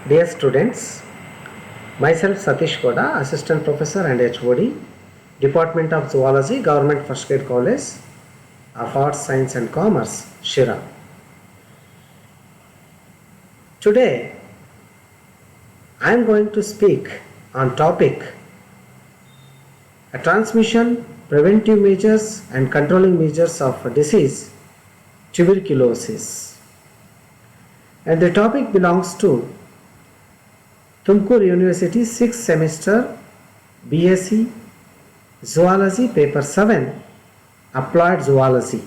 Dear students, myself Satish Koda, Assistant Professor and HOD, Department of Zoology, Government First Grade College of Arts, Science and Commerce, Shira. Today, I am going to speak on topic a transmission, preventive measures and controlling measures of disease, tuberculosis. And the topic belongs to Tumkur University 6th semester BSc Zoology paper 7 Applied Zoology.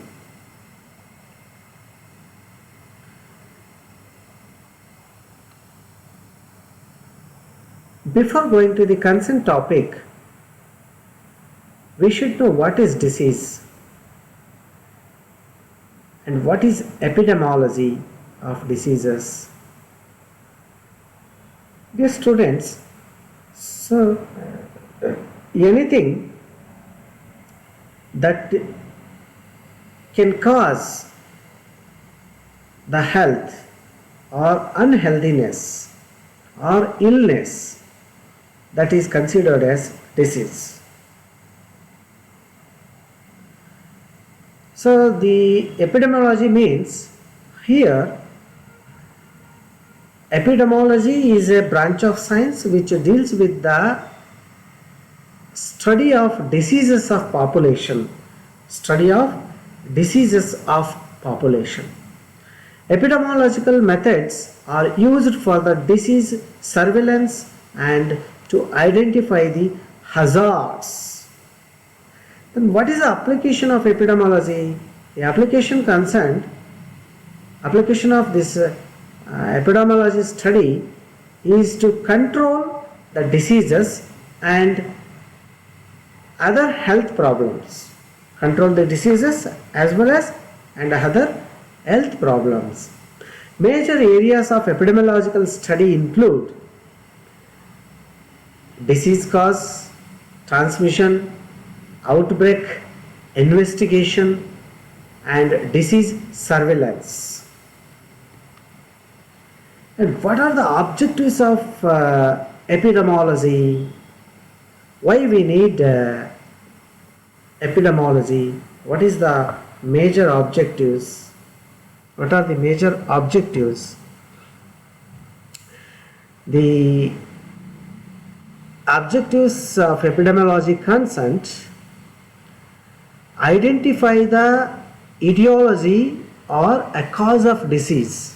Before going to the concerned topic, we should know what is disease and what is epidemiology of diseases. Dear students, so anything that can cause the health or unhealthiness or illness, that is considered as disease. So the epidemiology means here epidemiology is a branch of science which deals with the study of diseases of population. Epidemiological methods are used for the disease surveillance and to identify the hazards. Then what is the application of epidemiology? The application of this epidemiology study is to control the diseases and other health problems. Control the diseases as well as and other health problems. Major areas of epidemiological study include disease cause, transmission, outbreak, investigation and disease surveillance. And what are the objectives of epidemiology? Why we need epidemiology? What is the major objectives? What are the major objectives? The objectives of epidemiology consist identify the etiology or a cause of disease.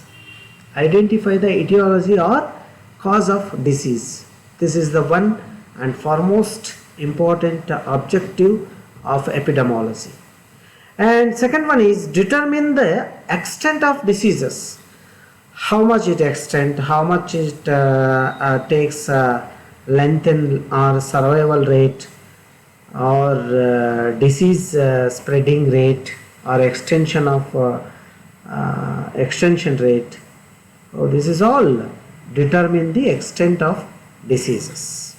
Identify the etiology or cause of disease. This is the one and foremost important objective of epidemiology. And second one is determine the extent of diseases. How much it extend, how much it takes lengthen or survival rate or disease spreading rate or extension rate. So this is all determine the extent of diseases.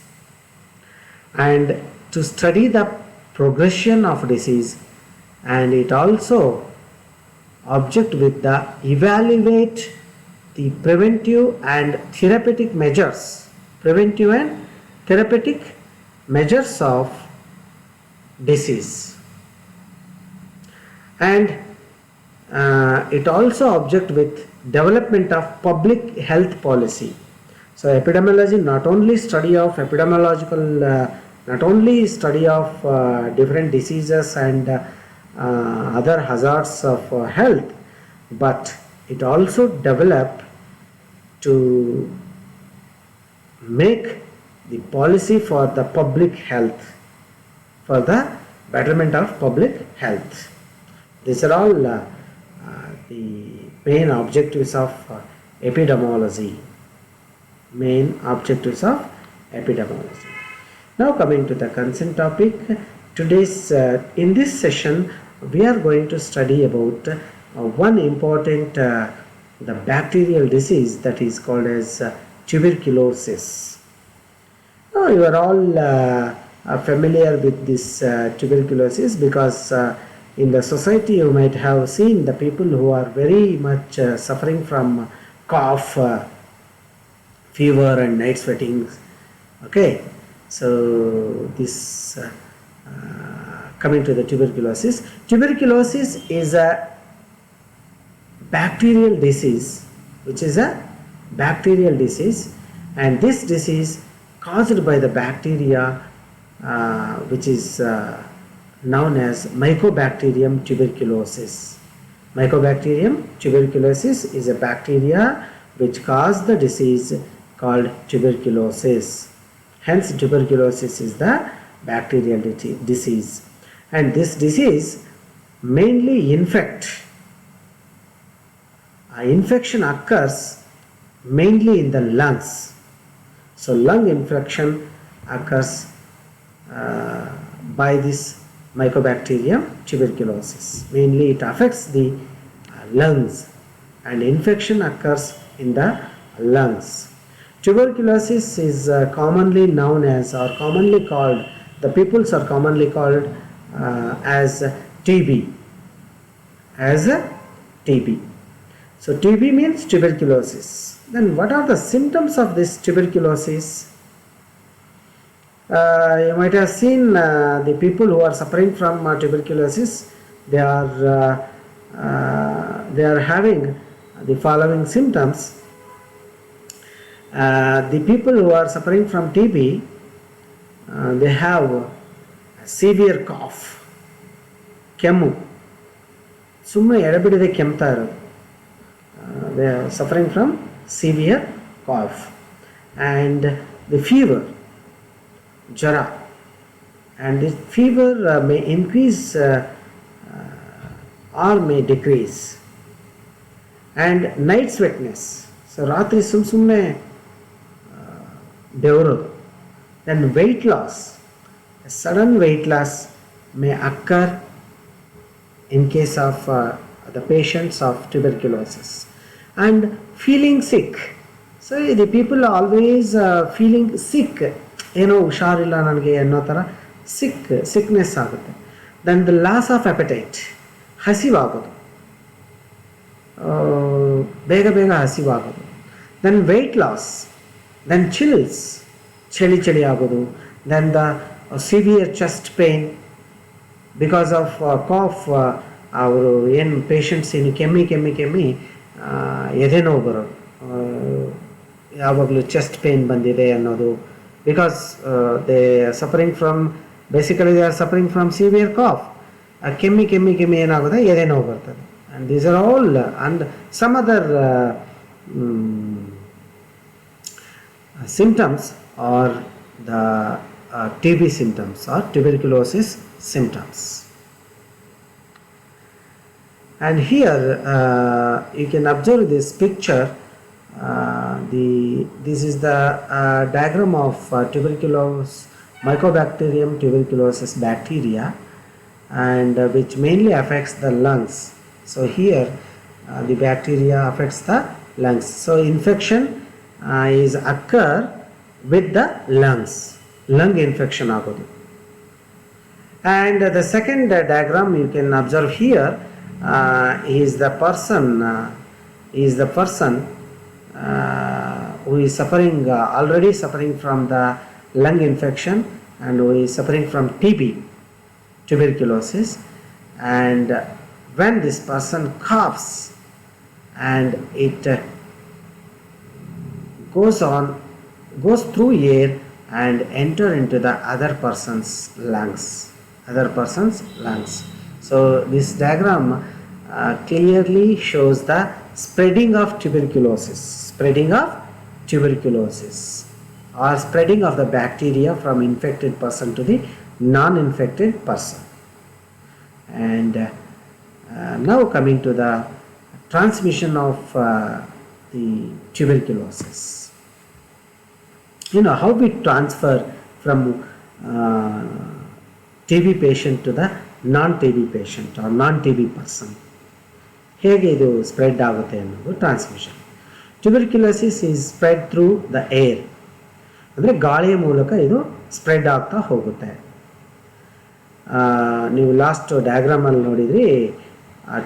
And to study the progression of disease, and it also object with the evaluate the preventive and therapeutic measures of disease. And it also object with development of public health policy. So epidemiology not only study of different diseases and other hazards of health, but it also develop to make the policy for the public health, for the betterment of public health. These are all the main objectives of epidemiology. Now coming to the concerned topic, today's in this session we are going to study about one important the bacterial disease that is called as tuberculosis. Now you are all familiar with this tuberculosis because in the society you might have seen the people who are very much suffering from cough fever and night sweating. Okay, so this coming to the tuberculosis. Tuberculosis is a bacterial disease, which is a bacterial disease, and this disease caused by the bacteria which is known as Mycobacterium tuberculosis. Mycobacterium tuberculosis is a bacteria which causes the disease called tuberculosis. Hence tuberculosis is the bacterial disease, and this disease mainly infection occurs mainly in the lungs. So lung infection occurs by this Mycobacterium tuberculosis. Mainly it affects the lungs, and infection occurs in the lungs. Tuberculosis is commonly known as, or commonly called, the peoples are commonly called as TB. As TB. So TB means tuberculosis. Then what are the symptoms of this tuberculosis? You might have seen the people who are suffering from tuberculosis. They are having the following symptoms. The people who are suffering from TB, they have severe cough, ಕೆಮ್ಮು, ಸುಮ್ಮನೆ ಎಡಬಿಡದೆ ಕೆಮ್ತಾ ಇರೋದು. They are suffering from severe cough, and the fever, jara, and this fever may increase or may decrease, and night sweatness. So ratri sumne bevarodu. Then weight loss, a sudden weight loss may occur in case of the patients of tuberculosis, and feeling sick. So the people are always feeling sick, ಏನೋ ಹುಷಾರಿಲ್ಲ ನನಗೆ ಅನ್ನೋ ಥರ sickness ಆಗುತ್ತೆ. Then the loss of appetite, ಹಸಿವಾಗೋದು, ಬೇಗ ಬೇಗ ಹಸಿವಾಗೋದು. Then weight loss, then chills, ಚಳಿ ಆಗೋದು. Then the severe chest pain because of cough. ಅವರು ಏನು ಪೇಷಂಟ್ಸ್ ಏನು ಕೆಮ್ಮಿ ಎದೆ ನೋವು ಬರೋದು, ಯಾವಾಗಲೂ ಚೆಸ್ಟ್ ಪೇನ್ ಬಂದಿದೆ ಅನ್ನೋದು. Because they are suffering from, basically they are suffering from severe cough. ಕೆಮ್ಮಿ ಏನಾಗುತ್ತೆ, ಎದೆ ನೋವು ಬರ್ತದೆ. And these are all and some other symptoms or the TB symptoms or tuberculosis symptoms. And here you can observe this picture. This is the diagram of tuberculosis, Mycobacterium tuberculosis bacteria, and which mainly affects the lungs. So here the bacteria affects the lungs. So infection is occur with the lungs, lung infection agodu. And the second diagram you can observe here is the person who is suffering already suffering from the lung infection, and who is suffering from TB, tuberculosis. And when this person coughs and it goes through air and enter into the other person's lungs. So this diagram clearly shows the spreading of tuberculosis or spreading of the bacteria from infected person to the non-infected person. And now coming to the transmission of the tuberculosis. You know how we transfer from TB patient to the non-TB patient or non-TB person. ಹೇಗೆ ಇದು spread ಆಗುತ್ತೆ ಅನ್ನೋದು transmission. Tuberculosis is spread through the air, ಅಂದರೆ ಗಾಳಿಯ ಮೂಲಕ ಇದು spread ಆಗ್ತಾ ಹೋಗುತ್ತೆ. ನೀವು ಲಾಸ್ಟ್ ಡಯಾಗ್ರಾಮಲ್ಲಿ ನೋಡಿದ್ರಿ,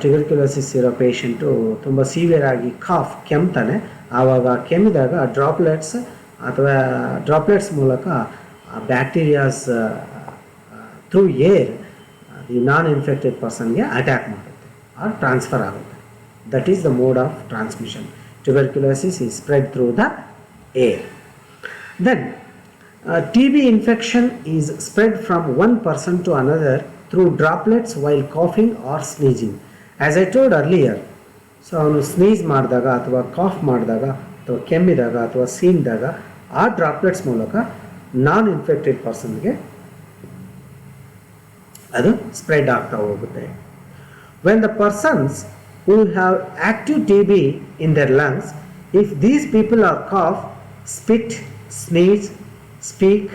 ಟ್ಯೂಬರ್ಕ್ಯುಲೋಸಿಸ್ ಇರೋ ಪೇಷಂಟು ತುಂಬ ಸೀವಿಯರ್ ಆಗಿ ಕಾಫ್ ಕೆಮ್ತಾನೆ, ಆವಾಗ ಕೆಮ್ಮಿದಾಗ ಡ್ರಾಪ್ಲೆಟ್ಸ್ ಅಥವಾ ಡ್ರಾಪ್ಲೆಟ್ಸ್ ಮೂಲಕ bacterias through air the non infected ಪರ್ಸನ್ಗೆ attack ಮಾಡುತ್ತೆ ಆರ್ ಟ್ರಾನ್ಸ್ಫರ್ ಆಗುತ್ತೆ. That is the mode of transmission. Tuberculosis is spread through the air. Then TB infection is spread from one person to another through droplets while coughing or sneezing. As I told earlier, so ಅವನು sneeze ಮಾಡಿದಾಗ ಅಥವಾ calf ಮಾಡಿದಾಗ ಅಥವಾ ಕೆಮ್ಮಿದಾಗ ಅಥವಾ ಸೀನಿದಾಗ ಆ droplets ಮೂಲಕ ನಾನ್ infected ಪರ್ಸನ್ಗೆ ಅದು spread ಆಗ್ತಾ ಹೋಗುತ್ತೆ. When the persons who have active TB in their lungs, if these people are cough, spit, sneeze, speak,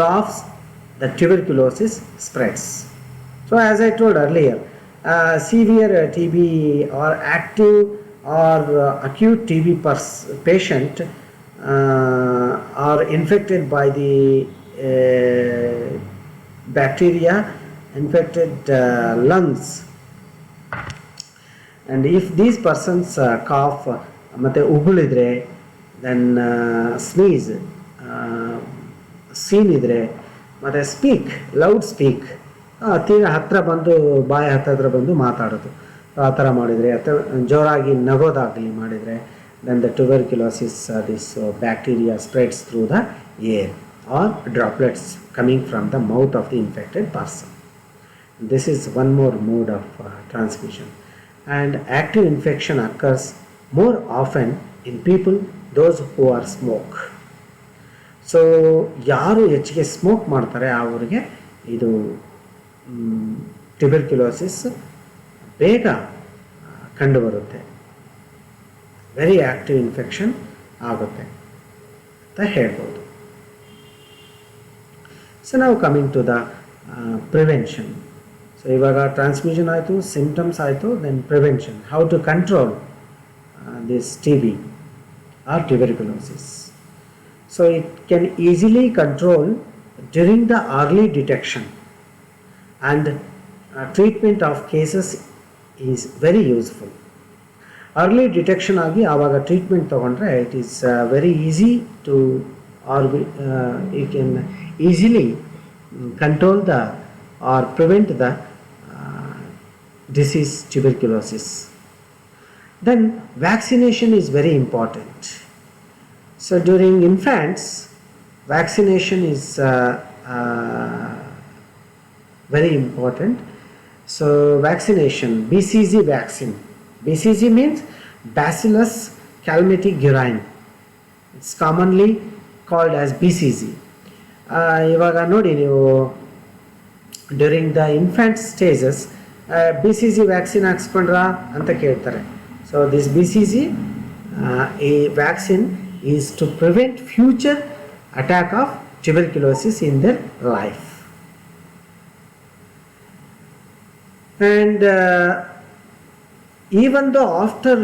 laughs, the tuberculosis spreads. So as I told earlier, severe TB or active or acute TB patient are infected by the bacteria, infected lungs, and if these persons cough ಮತ್ತೆ ಉಗುಳಿದ್ರೆ, then sneeze, scene ಇದ್ರೆ, ಮತ್ತು speak, loud speak, ತೀರಾ ಹತ್ತಿರ ಬಂದು ಬಾಯಿ ಹತ್ತಿರ ಬಂದು ಮಾತಾಡೋದು, ಆ ಥರ ಮಾಡಿದರೆ ಅಥವಾ ಜೋರಾಗಿ ನಗೋದಾಗಲಿ ಮಾಡಿದರೆ, then the tuberculosis, this bacteria spreads through the air or droplets coming from the mouth of the infected person. This is one more mode of transmission. And active infection occurs more often in people those who are smoke. So ಯಾರು ಹೆಚ್ಚಿಗೆ smoke ಮಾಡ್ತಾರೆ ಅವರಿಗೆ ಇದು tuberculosis ಬೇಗ ಕಂಡುಬರುತ್ತೆ, very active infection ಆಗುತ್ತೆ ಅಂತ ಹೇಳ್ಬೋದು. ಸೊ ನಾವು coming to the prevention. So ಇವಾಗ ಟ್ರಾನ್ಸ್ಮಿಷನ್ ಆಯಿತು, ಸಿಂಪ್ಟಮ್ಸ್ ಆಯಿತು, then prevention, how to control this TB or tuberculosis. So it can easily control during the early detection, and treatment of cases is very useful. Early detection ಆಗಿ ಆವಾಗ treatment ತಗೊಂಡ್ರೆ it is very easy to, or you can easily control the or prevent the disease tuberculosis. Then vaccination is very important. So during infants, vaccination is very important. So vaccination, BCG vaccine. BCG means Bacillus calmette-guerin. It's commonly called as BCG. ಇವಾಗ ನೋಡಿ ನೀವು during the infant stages BCG vaccine ಹಾಕ್ಸ್ಕೊಂಡ್ರಾ ಅಂತ ಕೇಳ್ತಾರೆ. So this BCG a vaccine is to prevent future attack of tuberculosis in their life. And even though after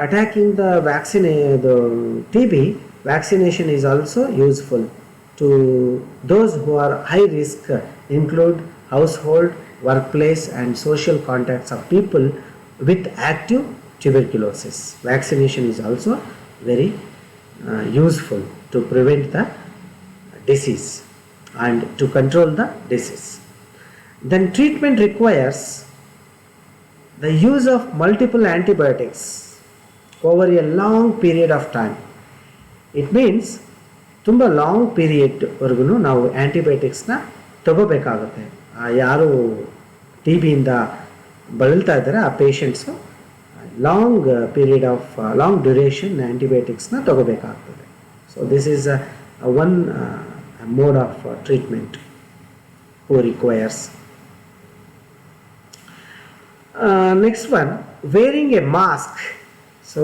attacking the vaccine, the TB, vaccination is also useful to those who are high risk, include household, workplace and social contacts of people with active tuberculosis. Vaccination is also very useful to prevent the disease and to control the disease. Then treatment requires the use of multiple antibiotics over a long period of time. It means ತುಂಬ long ಪೀರಿಯಡ್ವರೆಗೂ ನಾವು ಆ್ಯಂಟಿಬಯೋಟಿಕ್ಸ್ನ ತಗೋಬೇಕಾಗುತ್ತೆ. ಯಾರು TBಯಿಂದ ಬಳಲ್ತಾ ಇದ್ದಾರೆ ಆ patients long period of long duration ಆ್ಯಂಟಿಬಯೋಟಿಕ್ಸ್ನ ತಗೋಬೇಕಾಗ್ತದೆ. So this is one mode of treatment who requires. Next one, wearing a mask. So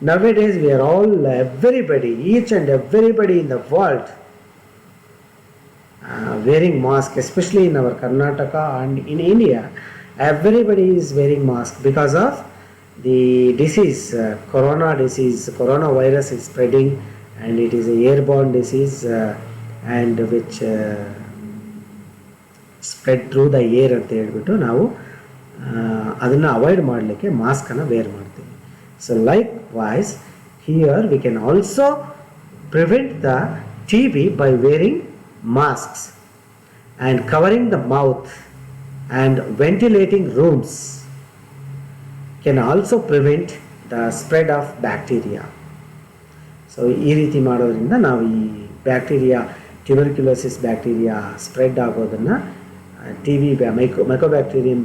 nowadays we are all, everybody, each and everybody in the world wearing mask, especially in our Karnataka and in India. Everybody is wearing mask because of the disease, coronavirus is spreading, and it is a airborne disease and which spread through the air ಅಂತ ಹೇಳ್ಬಿಟ್ಟು ನಾವು ಅದನ್ನು avoid ಮಾಡಲಿಕ್ಕೆ ಮಾಸ್ಕನ್ನು wear ಮಾಡ್ತೀವಿ. So likewise, here we can also prevent the TB by wearing masks and covering the mouth and ventilating rooms can also prevent the spread of bacteria. So ಈ ರೀತಿ ಮಾಡೋದ್ರಿಂದ ನಾವು ಈ ಬ್ಯಾಕ್ಟೀರಿಯಾ ಟ್ಯೂಬರ್ಕ್ಯುಲೋಸಿಸ್ ಬ್ಯಾಕ್ಟೀರಿಯಾ ಸ್ಪ್ರೆಡ್ ಆಗೋದನ್ನು mycobacterium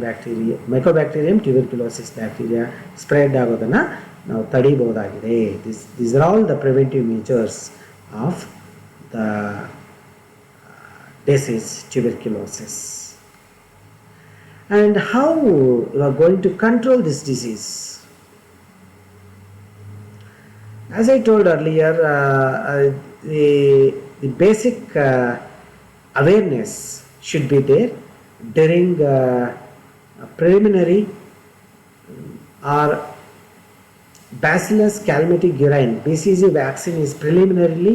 tuberculosis bacteria spread ಆಗೋದನ್ನು ನಾವು ತಡಿಬಹುದಾಗಿದೆ. these are all the preventive measures of the disease tuberculosis. And how you are going to control this disease? As I told earlier, the basic awareness should be there during preliminary or Bacillus calmette-guerin BCG vaccine is preliminarily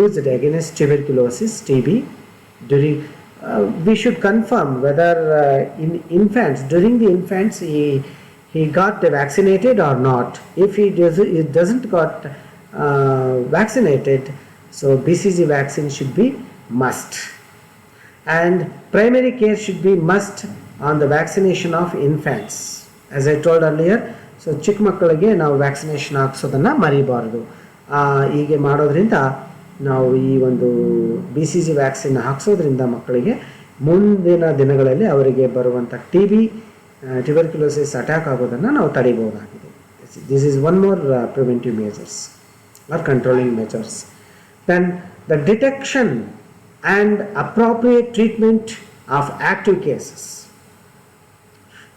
used against tuberculosis TB. During we should confirm whether in infants, during the infants he got vaccinated or not. If he doesn't got vaccinated, so BCG vaccine should be must. And primary care should be must on the vaccination of infants. As I told earlier, so ಚಿಕ್ಕ ಮಕ್ಕಳಿಗೆ ನಾವು vaccination ಹಾಕ್ಸೋದನ್ನು ಮರಿಬಾರ್ದು. ಹೀಗೆ ಮಾಡೋದ್ರಿಂದ ನಾವು ಈ ಒಂದು BCG vaccine ಹಾಕ್ಸೋದ್ರಿಂದ ಮಕ್ಕಳಿಗೆ ಮುಂದಿನ ದಿನಗಳಲ್ಲಿ ಅವರಿಗೆ ಬರುವಂಥ ಟ್ಯೂಬರ್ಕ್ಯುಲೋಸಿಸ್ ಅಟ್ಯಾಕ್ ಆಗೋದನ್ನು ನಾವು ತಡಿಬಹುದಾಗಿದೆ. This is one more preventive measures or controlling measures. Then the detection and appropriate treatment of active cases.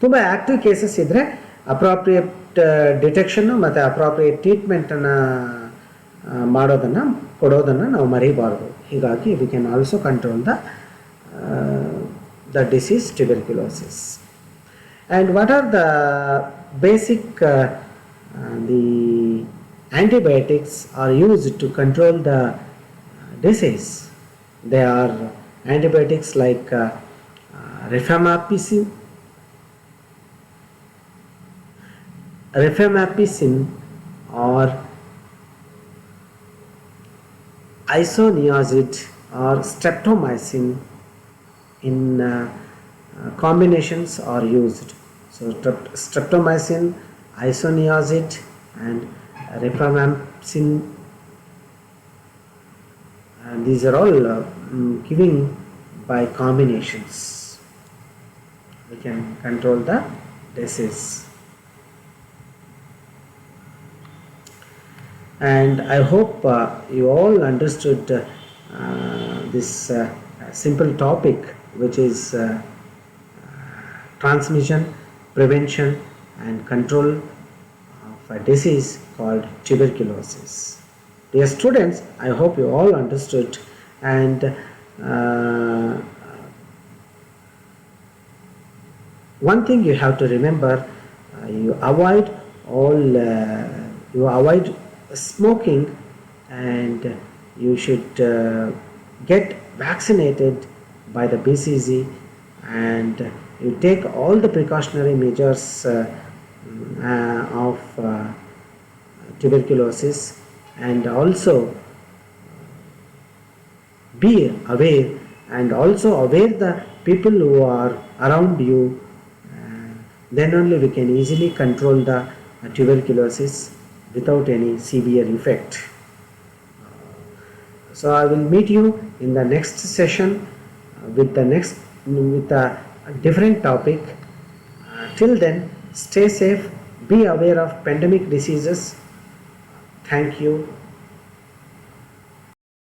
ತುಂಬ ಆ್ಯಕ್ಟಿವ್ ಕೇಸಸ್ ಇದ್ದರೆ ಅಪ್ರಾಪ್ರಿಯೇಟ್ ಡಿಟೆಕ್ಷನ್ನು ಮತ್ತು ಅಪ್ರಾಪ್ರಿಯೇಟ್ ಟ್ರೀಟ್ಮೆಂಟನ್ನು ಕೊಡೋದನ್ನು ನಾವು ಮರಿಬಾರ್ದು. ಹೀಗಾಗಿ we can also control the disease tuberculosis. And what are the basic the antibiotics are used to control the disease? They are antibiotics like rifamycin or isoniazid or streptomycin in combinations are used. So streptomycin, isoniazid and rifamycin, and these are all giving by combinations. We can control the disease. And I hope you all understood this simple topic, which is transmission, prevention and control of a disease called tuberculosis. Dear students, I hope you all understood, and one thing you have to remember, you avoid smoking, and you should get vaccinated by the BCG, and you take all the precautionary measures of tuberculosis, and also be aware, and also aware the people who are around you. Then only we can easily control the tuberculosis without any severe effect. So I will meet you in the next session with a different topic. Till then, stay safe, be aware of pandemic diseases. Thank you.